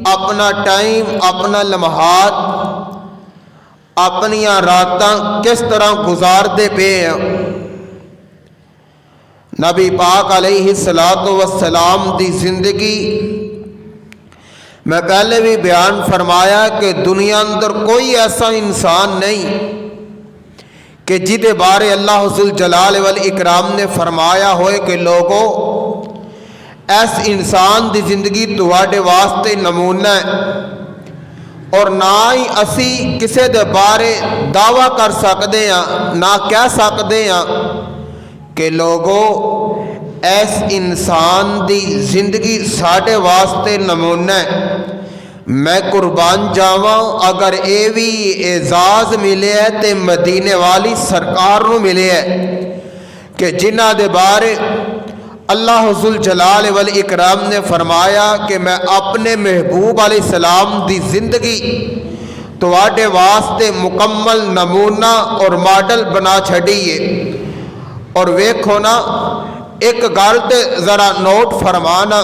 अपना टाइम, अपना लम्हात, अपनिया रातां किस तरह गुजारते पे हैं। नबी पाक अलैहिस्सलातु वस्सलाम दी जिंदगी मैं पहले भी बयान फरमाया कि दुनिया अंदर कोई ऐसा इंसान नहीं कि जिदे बारे अल्लाह जुल जलाल वल इकराम ने फरमाया होए कि लोगों इस इंसान की जिंदगी तुहाडे वास्ते नमूना है। और ना ही असी किसी दे बारे दावा कर सकते हैं, ना कह सकते हैं कि लोगों इस इंसान की जिंदगी साढ़े वास्ते नमूना है। मैं कुर्बान जावा अगर ये भी एजाज मिले है तो मदीने वाली सरकार को मिले है कि जिन्हां दे बारे अल्लाह जुल जलाल वल इकराम ने फरमाया कि मैं अपने महबूब अलैहिस्सलाम दी जिंदगी तुहाडे वास्ते मुकम्मल नमूना और मॉडल बना छड़ीए। और वेखो ना, एक गल ते जरा नोट फरमाना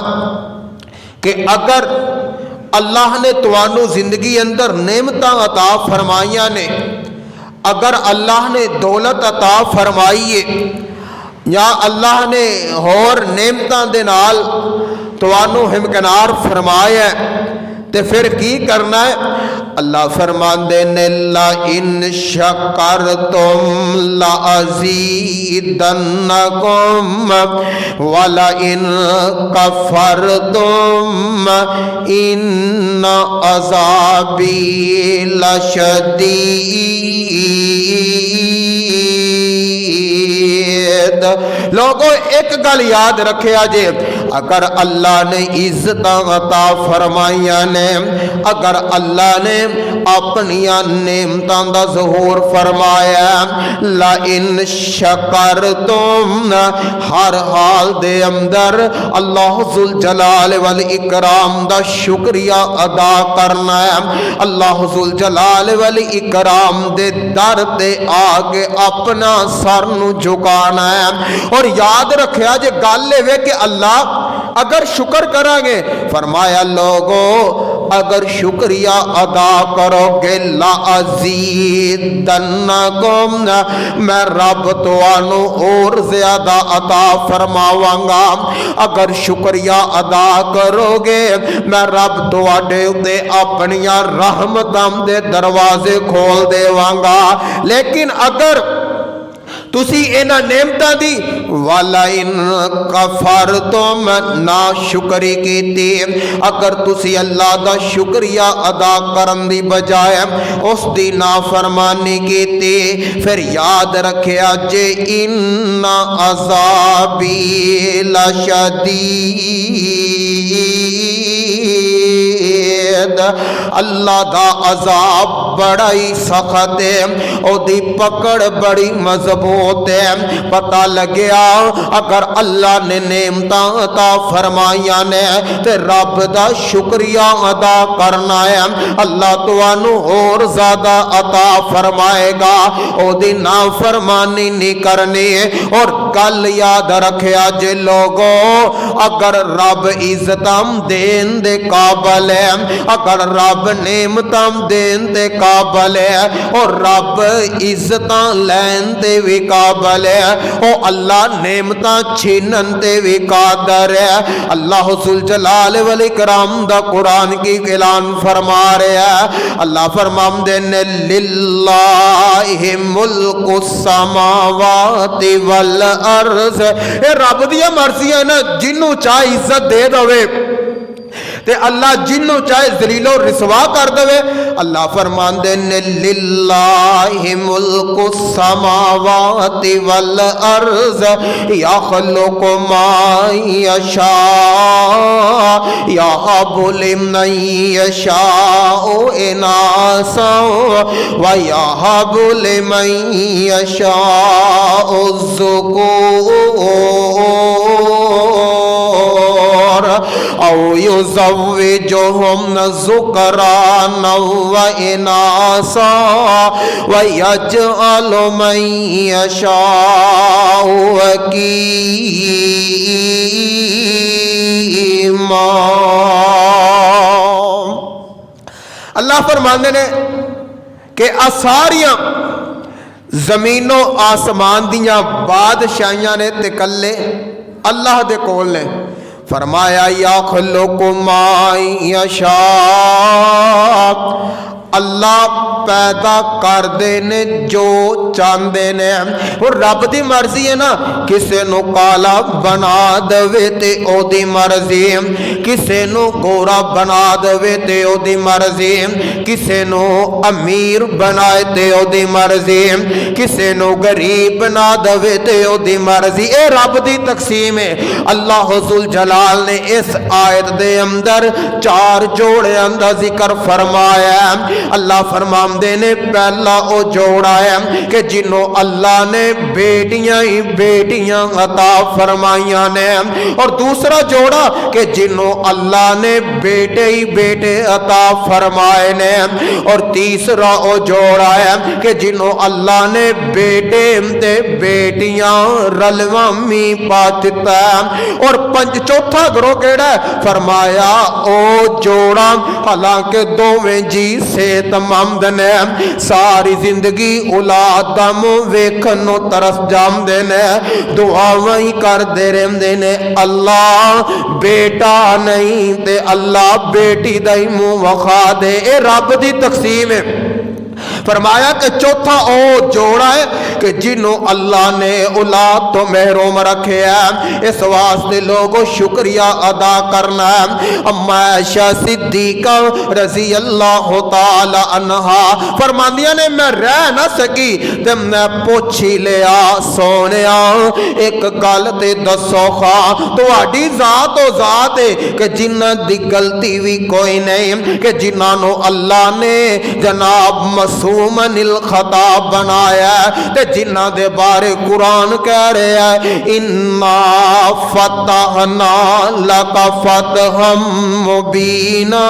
कि अगर अल्लाह ने तुहानू जिंदगी अंदर नेमतां अता फरमाइयां ने, अगर अल्लाह ने दौलत अता फरमाई है या अल्लाह ने होर नेमतां दे नाल तुहानू हिमकिनार फरमाया तो फिर की करना है। अल्लाह फरमांदे ने ला इन शकरतुम ला अज़ीदन्नकुम वला इन कफरतुम इन्न अज़ाबी लशदीद। लोगों एक गल याद रखिया जे, अगर अल्लाह ने इज्जत अता फरमाइया ने, अगर अल्लाह ने अपनिया नेमतां दा ज़हूर फरमाया, ला इन शकर तुम हर हाल दे अंदर अल्लाह जुल जलाल वल इकराम दा शुक्रिया अदा करना है। अल्लाह जुल जलाल वल इकराम दे दर ते आके अपना सर नू झुकाना है। और याद रखिया जे गल वे कि अल्लाह अगर शुक्र करांगे, फरमाया लोगों अगर शुक्रिया अदा करोगे ला अज़ीदन्नकुम, मैं रब तुहानू और ज्यादा अता फरमावांगा। अगर शुक्रिया अदा करोगे मैं रब तुहाडे उत्ते अपनिया रहमतां दे दरवाजे खोल देवांगा। लेकिन अगर तुसी इन्हां नेमतां दी वाला इन कफर तुम ना शुक्री कीती, अगर तुसी अल्लाह दा शुक्रिया अदा करन दी बजाय उस दी नाफरमानी कीती, फिर याद रखिया जे इन्ना अज़ाबी लशदीद, अल्लाह दा अजाब बड़ा ही सख्त है, ओदी पकड़ बड़ी मजबूत है। पता लग्या अगर अल्लाह ने नेमतां अता फरमाइया ने ते रब दा शुक्रिया अदा करना है, अल्लाह तुहानू और ज्यादा अता फरमाएगा, ओदी नाफरमानी नहीं करनी। और गल याद रखिया जे लोगों अगर रब इज्जतां देन दे काबल है, अगर रब नेमतां देन दे काबल है और रब इज्जतां लैन ते भी काबल है, ओ अल्लाह नेमतां छीनन ते भी कादर है। अल्लाह जुल जलाल वल इकराम दा कुरान की ऐलान फरमा रहा है। अल्लाह फरमांदे ने लिल्लाहि मुल्कुस समावाति वल अर्ज़, ए रब दी मर्जी है ना, जिन्नू चाहे इज्जत दे दवे ते अल्लाह जिन्नू चाहे जलीलो रिसवा कर दे। अल्लाह फरमांदे ने लिल्लाहि मुल्कुस समावाति वल अर्ज़ यख़लुक़ु मा यशा यहबु लिमन यशाउ इनासा व यहबु लिमन यशाउ ज़ुकूर औ युज़व्विजुहुम ज़ुकराना व इनासा व यजअलु मन यशाउ अक़ीमा। अल्लाह फरमाते ने कि आ सारियां जमीनों आसमान दियां बादशाहियां ने ते कल्ले अल्लाह दे कोल ने। फरमाया या खल्लुकु मा यशा, अल्लाह पैदा करते ने जो चाहते ने। और रब की मर्जी है ना, किसी को काला बना देवे ते ओदी मर्जी, किसी को गोरा बना देवे ते ओदी मर्जी, किसी को अमीर बनाए ते ओदी मर्जी, किसी को गरीब बना देवे ते ओदी मर्जी। ये रब की तकसीम है। अल्लाह जुल जलाल ने इस आयत दे अंदर चार जोड़ियां दा जिक्र फरमाया। अल्लाह फरमाते ने पहला वो जोड़ा है कि जिन्हों अल्लाह ने बेटियां ही बेटियां अता फरमाइया ने, और दूसरा जोड़ा कि जिन्हों अल्लाह ने बेटे ही बेटे अता फरमाए ने, और तीसरा वो जोड़ा है कि जिन्हों अल्लाह ने बेटे ते बेटियां रलवामी पा दिता। और चौथा ग्रोह केड़ा फरमाया ओ जोड़ा हालांकि दोवें जी सेहतमंद ने, सारी जिंदगी औलाद दा मुंह वेखण नूं तरस जांदे ने, दुआवां ही करदे रहंदे ने अल्लाह बेटा नहीं ते अल्लाह बेटी दा ही मुंह वखा दे। ये रब दी तकसीम है। फरमाया कि चौथा ओ जोड़ा है कि जिन्हों अल्लाह ने औलाद तो महरूम रखे है। इस वास्ते लोगों शुक्रिया अदा करना है। अम्मा आयशा सिद्दीका रजी अल्लाह तआला अन्हा फरमांदियां ने मैं रह ना सकी ते मैं पूछ ही लिया सोनिया एक गल ते दसो खा, तुहाडी जात ओ जात है कि जिन्हां दी गलती भी कोई नहीं, कि जिन्हां अल्लाह ने जनाब मासूमनिल खता बनाया, ते जिन्हां दे बारे कुरान कह रहा है इन्ना फतहना लका फतहम मुबीना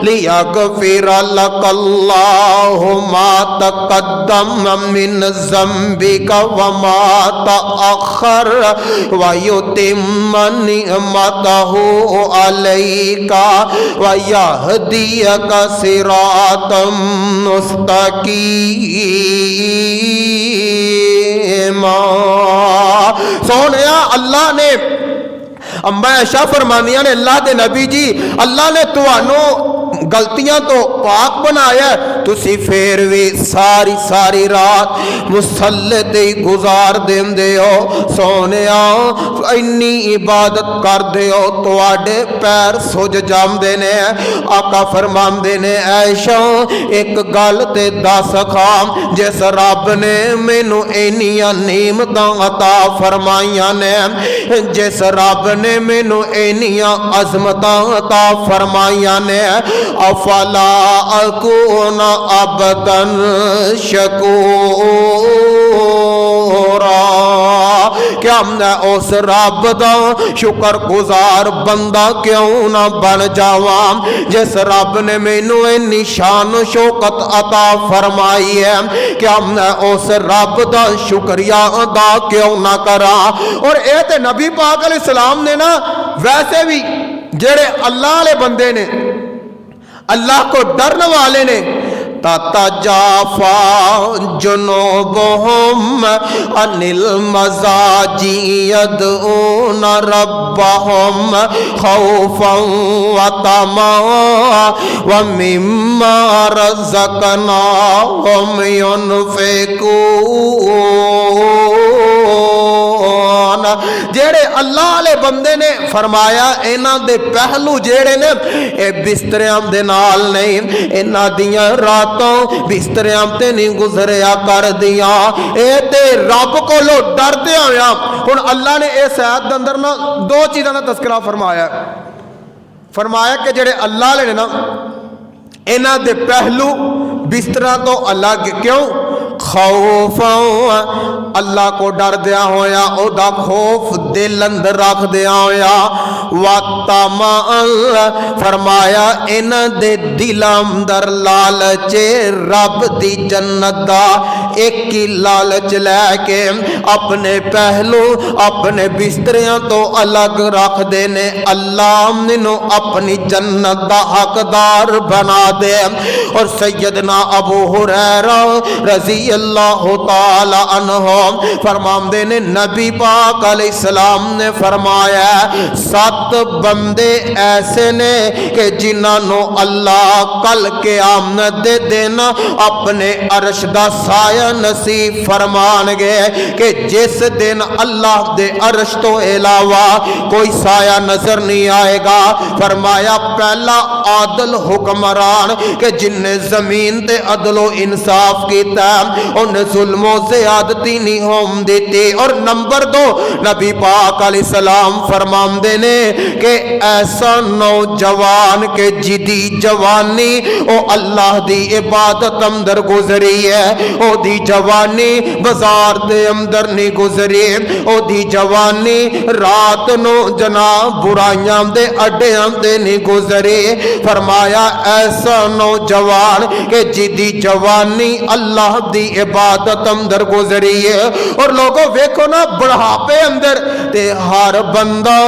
लियगफिर लकल्लाहु मा तक़द्दम मिन ज़म्बिका व मा तअख़्ख़र व युतिम्म निअमतहु अलैका व यहदियका सिरातम मुस्तकीमा। सोनिया अल्लाह ने अम्मा आयशा फरमानिया ने अल्लाह के नबी जी अल्लाह ने तुहानू गलतियां तो पाक बनाया, तुसी फिर भी सारी सारी रात मुसल्ले ते गुजार देंदे हो। सोनिया इन्नी इबादत करदे हो तुहाडे पैर सुज जांदे ने। आका फरमांदे ने आयशा एक गल ते दस खा, जिस रब ने मैनू इन्नियां नेमतां अता फरमाइयां ने, जिस रब ने मैनू इन्नियां अज़मतां अता फरमाइयां ने, अफला अकून अबदन शकूरा, क्या मैं उस रब दा शुक्र गुजार बंदा क्यों ना बन जावा जिस रब ने मैनू इन्नी शान शौकत अता फरमाई है। क्या मैं उस रब दा शुक्रिया अदा क्यों ना करा। और ये ते नबी पाक अलैहिस्सलाम ने ना वैसे भी जेड़े अल्लाह वाले बंदे ने अल्लाह को डरने वाले ने ततजाफा जुनूबुहुम अनिल मज़ाजी यदऊन रब्बहुम खौफन व तमआ व मिम्मा रज़क़नाहुम युनफ़िकून। जेड़े अल्लाह वाले बंदे ने फरमाया इन्हां दे पहलू जेड़े ने ए बिस्तरियां दे नाल नहीं, इन्हां दियां रातों बिस्तरियां ते नहीं गुजरिया कर दिया, ए ते रब कोलों डरदे होया। हुण अल्लाह ने इस आयत दे अंदर ना दो चीज़ां दा तज़किरा फरमाया कि जेड़े अल्लाह वाले ने ना इन्हां दे पहलू बिस्तरा तो अलग क्यों, खौफा अल्लाह को डरद्या होया ओदा खौफ दिल अंदर रखद्या होया वातमा फरमाया इन्हां दे दिलां अंदर लालचे रब दी जन्नत दा एक ही लालच लैके अपने पहलू अपने बिस्तरियां तो अलग रखदे ने अल्लाह मैनू अपनी जन्नत दा हकदार बना दे। और सैयदना अबू हुरैरा रज़ी अल्लाह तआला अन्हु फरमाते ने नबी पाक अलैहिस्सलाम ने फरमाया 7 बंदे ऐसे ने कि जिन्होंने अल्लाह कल क़यामत दे दिन अपने अरश दा साया नसीब फरमानगे कि जिस दिन अल्लाह दे अरश तो इलावा कोई साया नजर नहीं आएगा। फरमाया पहला आदल हुक्मरान के जिन्हें जमीन ते अदलो इंसाफ किया उन्हें जुल्मों से आदती नहीं होम देती। और नंबर 2 नबी पाक अलैहिस्सलाम फरमाते ने कि ऐसा नौजवान के जिदी जवानी ओ अल्लाह दी इबादत अंदर गुजरी है ओदी जवानी बाजार दे अंदर नहीं गुजरी ओदी जवानी रात नो जनाब बुराइयां दे अड्डियां ते नहीं गुजरी। फरमाया ऐसा नौजवान के जिदी जवानी अल्लाह दी इबादत अंदर गुजरी है। और लोगों वेखो ना बुढ़ापे अंदर ते हर बंदा